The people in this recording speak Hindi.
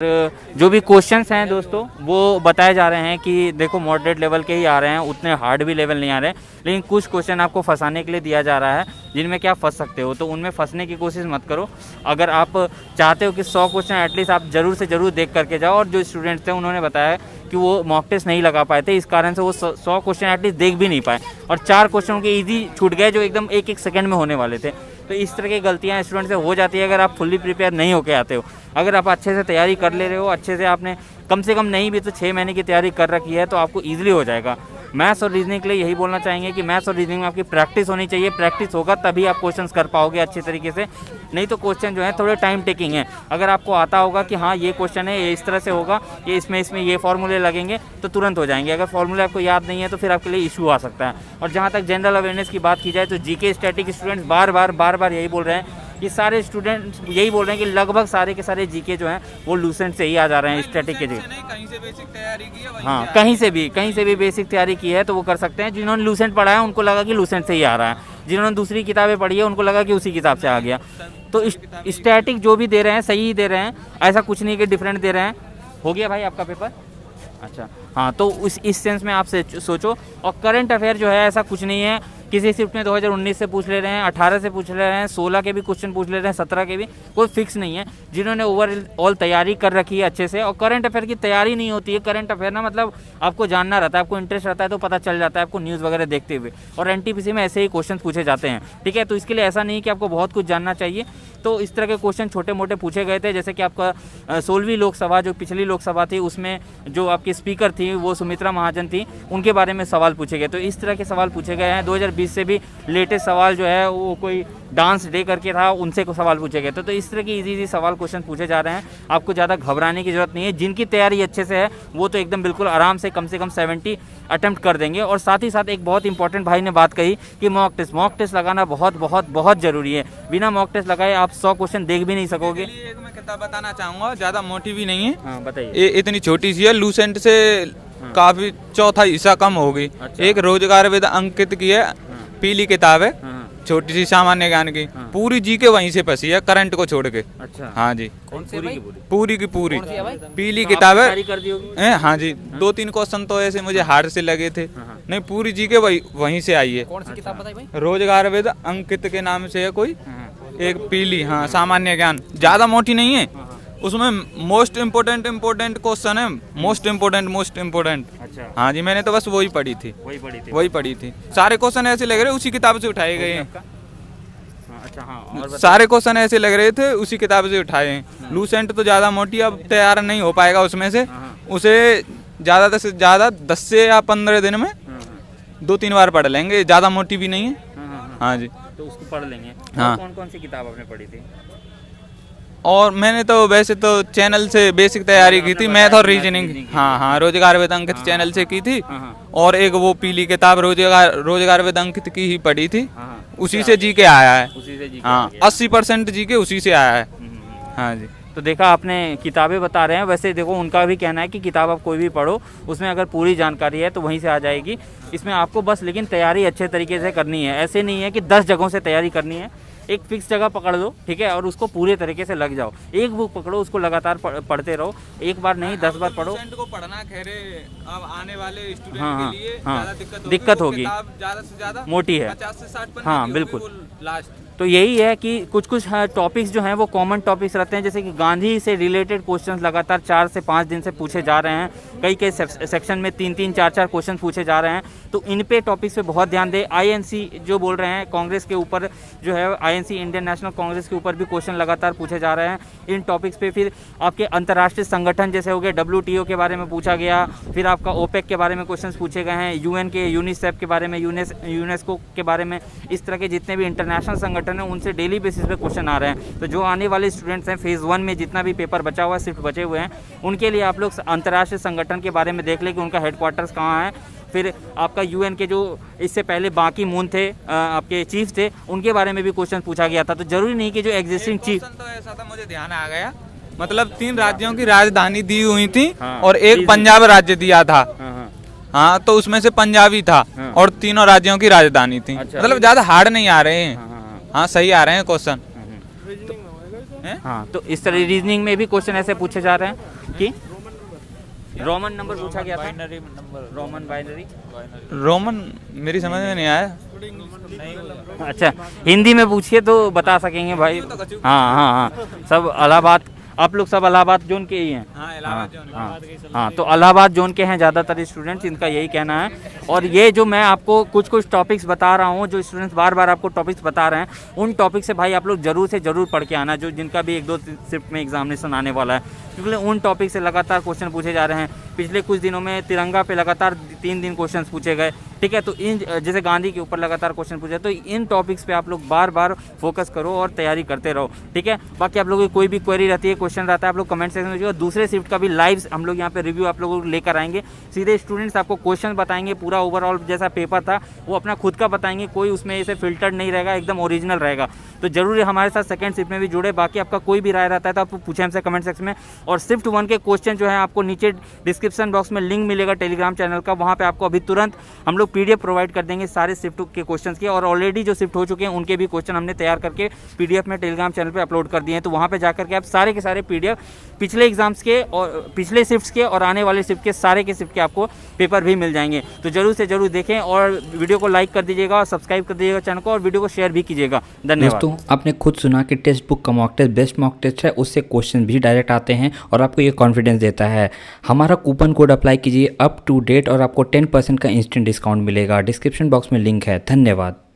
जो भी क्वेश्चंस हैं दोस्तों वो बताए जा रहे हैं कि देखो मॉडरेट लेवल के ही आ रहे हैं, उतने हार्ड भी लेवल नहीं आ रहे हैं, लेकिन कुछ क्वेश्चन आपको फंसाने के लिए दिया जा रहा है जिनमें क्या फंस सकते हो, तो उनमें फंसने की कोशिश मत करो। अगर आप चाहते हो कि 100 क्वेश्चन एटलीस्ट आप ज़रूर से ज़रूर देख करके जाओ। और जो स्टूडेंट्स थे उन्होंने बताया कि वो मॉक टेस्ट नहीं लगा पाए थे, इस कारण से वो 100 क्वेश्चन एटलीस्ट देख भी नहीं पाए और 4 क्वेश्चन के ईजी छूट गए जो एकदम एक सेकेंड में होने वाले थे। तो इस तरह की गलतियां स्टूडेंट से हो जाती है अगर आप फुल्ली प्रिपेयर नहीं होके आते हो। अगर आप अच्छे से तैयारी कर ले रहे हो, अच्छे से आपने कम से कम नहीं भी तो 6 महीने की तैयारी कर रखी है, तो आपको ईजिली हो जाएगा। मैथ्स और रीजनिंग के लिए यही बोलना चाहेंगे कि मैथ्स और रीजनिंग में आपकी प्रैक्टिस होनी चाहिए। प्रैक्टिस होगा तभी आप क्वेश्चंस कर पाओगे अच्छी तरीके से, नहीं तो क्वेश्चन जो है थोड़े टाइम टेकिंग है। अगर आपको आता होगा कि हाँ ये क्वेश्चन है, ये इस तरह से होगा, ये इसमें ये फॉर्मूले लगेंगे, तो तुरंत हो जाएंगे। अगर फॉर्मूले आपको याद नहीं है तो फिर आपके लिए इशू आ सकता है। और जहाँ तक जनरल अवेयरनेस की बात की जाए तो जीके स्टैटिक स्टूडेंट्स बार बार यही बोल रहे हैं कि सारे स्टूडेंट्स यही बोल रहे हैं कि लगभग सारे के सारे जीके जो हैं वो लूसेंट से ही आ जा रहे हैं स्टैटिक के जी। कहीं से बेसिक तैयारी की है, हाँ कहीं से भी बेसिक तैयारी की है तो वो कर सकते हैं। जिन्होंने लूसेंट पढ़ा है उनको लगा कि लूसेंट से ही आ रहा है, जिन्होंने दूसरी किताबें पढ़ी है उनको लगा कि उसी किताब से आ गया। तो स्टैटिक जो भी दे रहे हैं सही ही दे रहे हैं, ऐसा कुछ नहीं कि डिफरेंट दे रहे हैं। हो गया भाई आपका पेपर? अच्छा हाँ, तो इस सेंस में आप सोचो। और करंट अफेयर जो है ऐसा कुछ नहीं है, किसी शिफ्ट में 2019 से पूछ ले रहे हैं, 18 से पूछ ले रहे हैं, 16 के भी क्वेश्चन पूछ ले रहे हैं, 17 के भी, कोई फिक्स नहीं है। जिन्होंने ओवरऑल तैयारी कर रखी है अच्छे से, और करंट अफेयर की तैयारी नहीं होती है। करंट अफेयर ना मतलब आपको जानना रहता है, आपको इंटरेस्ट रहता है तो पता चल जाता है आपको न्यूज़ वगैरह देखते हुए, और एनटीपीसी में ऐसे ही क्वेश्चन पूछे जाते हैं, ठीक है। तो इसके लिए ऐसा नहीं कि आपको बहुत कुछ जानना चाहिए। तो इस तरह के क्वेश्चन छोटे मोटे पूछे गए थे, जैसे कि आपका 16वीं लोकसभा जो पिछली लोकसभा थी उसमें जो आपकी स्पीकर थी वो सुमित्रा महाजन थी, उनके बारे में सवाल पूछे गए। तो इस तरह के सवाल पूछे गए हैं। 2020 से भी लेटेस्ट सवाल जो है वो कोई डांस डे करके था, उनसे को सवाल पूछे गए। तो इस तरह की इजी सवाल क्वेश्चन पूछे जा रहे हैं। आपको ज़्यादा घबराने की जरूरत नहीं है। जिनकी तैयारी अच्छे से है वो तो एकदम बिल्कुल आराम से कम 70 अटेम्प्ट कर देंगे। और साथ ही साथ एक बहुत इंपॉर्टेंट भाई ने बात कही कि मॉक टेस्ट लगाना बहुत ज़रूरी है। बिना मॉक टेस्ट लगाए आप 100 क्वेश्चन देख भी नहीं सकोगे। एक मैं किताब बताना चाहूँगा, ज़्यादा मोटी भी नहीं है। हाँ बताइए। इतनी छोटी सी है, लूसेंट से काफ़ी चौथा हिस्सा कम होगी। अच्छा। एक रोजगार वेद अंकित की है, पीली किताब है, छोटी सी सामान्य ज्ञान की, पूरी जी के वहीं से फंसी है करंट को छोड़ के। अच्छा हाँ जी, कौन सी भाई? पूरी की पूरी पीली किताब है। कर दी होगी। हाँ जी, 2-3 क्वेश्चन तो ऐसे मुझे हार्ड से लगे थे। नहीं, पूरी जी के वहीं से आई है। कौन सी किताब बताई भाई? रोजगार वेद अंकित के नाम से है कोई एक पीली, हाँ, सामान्य ज्ञान, ज्यादा मोटी नहीं है। उसमें मोस्ट इम्पोर्टेंट क्वेश्चन है, मोस्ट इम्पोर्टेंट। अच्छा हाँ जी, मैंने तो बस वही पढ़ी थी। वही पढ़ी थी। सारे क्वेश्चन ऐसे लग रहे उसी किताब से उठाए गए हैं। अच्छा हाँ, और सारे क्वेश्चन ऐसे लग रहे थे उसी किताब से उठाए हैं। लूसेंट तो ज्यादा मोटी, अब तैयार नहीं हो पाएगा उसमें से। उसे ज्यादा से ज्यादा 10 से या 15 दिन में 2-3 बार पढ़ लेंगे, ज्यादा मोटी भी नहीं है। हाँ जी, तो उसको पढ़ लेंगे। हाँ। कौन कौन सी किताब आपने पढ़ी थी? और मैंने तो वैसे तो चैनल से बेसिक तैयारी की थी, मैथ और रीजनिंग। हाँ, रोजगार वेद अंकित चैनल से की थी। और एक वो पीली किताब रोजगार वेद अंकित की ही पढ़ी थी, उसी से जी के आया है। हाँ, 80% जी के उसी से आया है। हाँ जी, तो देखा आपने, किताबें बता रहे हैं। वैसे देखो उनका भी कहना है कि किताब आप कोई भी पढ़ो, उसमें अगर पूरी जानकारी है तो वहीं से आ जाएगी। इसमें आपको बस लेकिन तैयारी अच्छे तरीके से करनी है। ऐसे नहीं है कि 10 जगहों से तैयारी करनी है। एक फिक्स जगह पकड़ लो, ठीक है, और उसको पूरे तरीके से लग जाओ। एक बुक पकड़ो, उसको लगातार पढ़ते रहो, एक बार नहीं 10 बार पढ़ो। को पढ़ना खैर अब आने वाले स्टूडेंट हाँ, के लिए हाँ, ज्यादा दिक्कत होगी। ज्यादा से ज्यादा मोटी है, 50 से 60 पन्ने हाँ की बिल्कुल। होगी वो लास्ट। तो यही है कि कुछ टॉपिक्स जो हैं वो कॉमन टॉपिक्स रहते हैं, जैसे कि गांधी से रिलेटेड क्वेश्चंस लगातार 4 से 5 दिन से पूछे जा रहे हैं। कई सेक्शन में 3-3, 4-4 क्वेश्चन पूछे जा रहे हैं। तो इन पे टॉपिक्स पे बहुत ध्यान दें। आईएनसी जो बोल रहे हैं, कांग्रेस के ऊपर जो है, आईएनसी इंडियन नेशनल कांग्रेस के ऊपर भी क्वेश्चन लगातार पूछे जा रहे हैं इन टॉपिक्स पे। फिर आपके अंतर्राष्ट्रीय संगठन जैसे हो गए, WTO के बारे में पूछा गया। फिर आपका ओपेक के बारे में क्वेश्चन पूछे गए हैं, UN के, यूनिसेफ के बारे में, यूनेस्को के बारे में। इस तरह के जितने भी इंटरनेशनल संगठन हैं उनसे डेली बेसिस पे क्वेश्चन आ रहे हैं। तो जो आने वाले स्टूडेंट्स हैं फेज़ 1 में जितना भी पेपर बचा हुआ है, शिफ्ट बचे हुए हैं, उनके लिए आप लोग अंतर्राष्ट्रीय संगठन के बारे में देख लें कि उनका हेडक्वार्टर्स कहाँ है। फिर आपका UN के जो इससे पहले बाकी मून थे, आपके चीफ थे, उनके बारे में भी क्वेश्चन पूछा गया था। तो जरूरी नहीं कि जो एग्जिस्टिंग चीफ, तो ऐसा था, मुझे ध्यान आ गया, मतलब 3 राज्यों की राजधानी दी हुई थी। हाँ, और एक पंजाब राज्य दिया था। हाँ, तो उसमें से पंजाबी था। और तीनों राज्यों की राजधानी थी। अच्छा। मतलब ज्यादा हार्ड नहीं आ रहे हैं। हाँ, सही आ रहे हैं क्वेश्चन। हैं? हाँ, तो इस तरह रीजनिंग में भी क्वेश्चन ऐसे पूछे जा रहे हैं कि रोमन नंबर पूछा गया था, रोमन बाइनरी। रोमन मेरी समझ में नहीं आया। अच्छा, हिंदी में पूछिए तो बता सकेंगे भाई। हाँ हाँ हाँ, सब इलाहाबाद, आप लोग सब इलाहाबाद जोन के ही हैं। हाँ, इलाहाबाद जोन। हाँ, तो इलाहाबाद जोन के हैं ज़्यादातर स्टूडेंट्स, इनका यही कहना है। और ये जो मैं आपको कुछ कुछ टॉपिक्स बता रहा हूँ, जो स्टूडेंट्स बार बार आपको टॉपिक्स बता रहे हैं, उन टॉपिक से भाई आप लोग ज़रूर से ज़रूर पढ़ के आना, जो जिनका भी 1-2 शिफ्ट में एग्जामिनेशन आने वाला है, क्योंकि उन टॉपिक से लगातार क्वेश्चन पूछे जा रहे हैं। पिछले कुछ दिनों में तिरंगा पे लगातार 3 दिन क्वेश्चन पूछे गए, ठीक है। तो इन जैसे गांधी के ऊपर लगातार क्वेश्चन पूछे, तो इन टॉपिक्स पे आप लोग बार बार फोकस करो और तैयारी करते रहो, ठीक है। बाकी आप लोगों की कोई भी क्वेरी रहती है, क्वेश्चन रहता है, आप लोग कमेंट सेक्शन में जो दूसरे शिफ्ट का भी लाइव हम लोग यहाँ पे रिव्यू आप लोगों को लेकर आएंगे। सीधे स्टूडेंट्स आपको क्वेश्चन बताएंगे, पूरा ओवरऑल जैसा पेपर था वो अपना खुद का बताएंगे, कोई उसमें ऐसे फिल्टर्ड नहीं रहेगा, एकदम ओरिजिनल रहेगा। तो जरूर हमारे साथ सेकंड शिफ्ट में भी जुड़े। बाकी आपका कोई भी राय रहता है तो आप पूछें हमसे कमेंट सेक्शन में। और शिफ्ट 1 के क्वेश्चन जो है आपको नीचे डिस्क्रिप्शन बॉक्स में लिंक मिलेगा टेलीग्राम चैनल का, वहाँ पे आपको अभी तुरंत हम लोग PDF प्रोवाइड कर देंगे सारे शिफ्ट के क्वेश्चंस के। और ऑलरेडी जो शिफ्ट हो चुके हैं उनके भी क्वेश्चन हमने तैयार करके PDF में टेलीग्राम चैनल पे अपलोड कर दिए हैं। तो वहाँ पे जाकर के आप सारे के सारे PDF पिछले एग्जाम्स के और पिछले शिफ्ट्स के और आने वाले शिफ्ट के सारे के शिफ्ट के आपको पेपर भी मिल जाएंगे। तो जरूर से जरूर देखें और वीडियो को लाइक कर दीजिएगा और सब्सक्राइब कर दीजिएगा चैनल को, और वीडियो को शेयर भी कीजिएगा। धन्यवाद। दोस्तों, आपने खुद सुना कि टेक्स्ट बुक का mock test best mock test है, उससे क्वेश्चन भी डायरेक्ट आते हैं और आपको ये कॉन्फिडेंस देता है। हमारा कूपन कोड अप्लाई कीजिए UP2DATE और आपको 10% का इंस्टेंट डिस्काउंट मिलेगा। डिस्क्रिप्शन बॉक्स में लिंक है। धन्यवाद।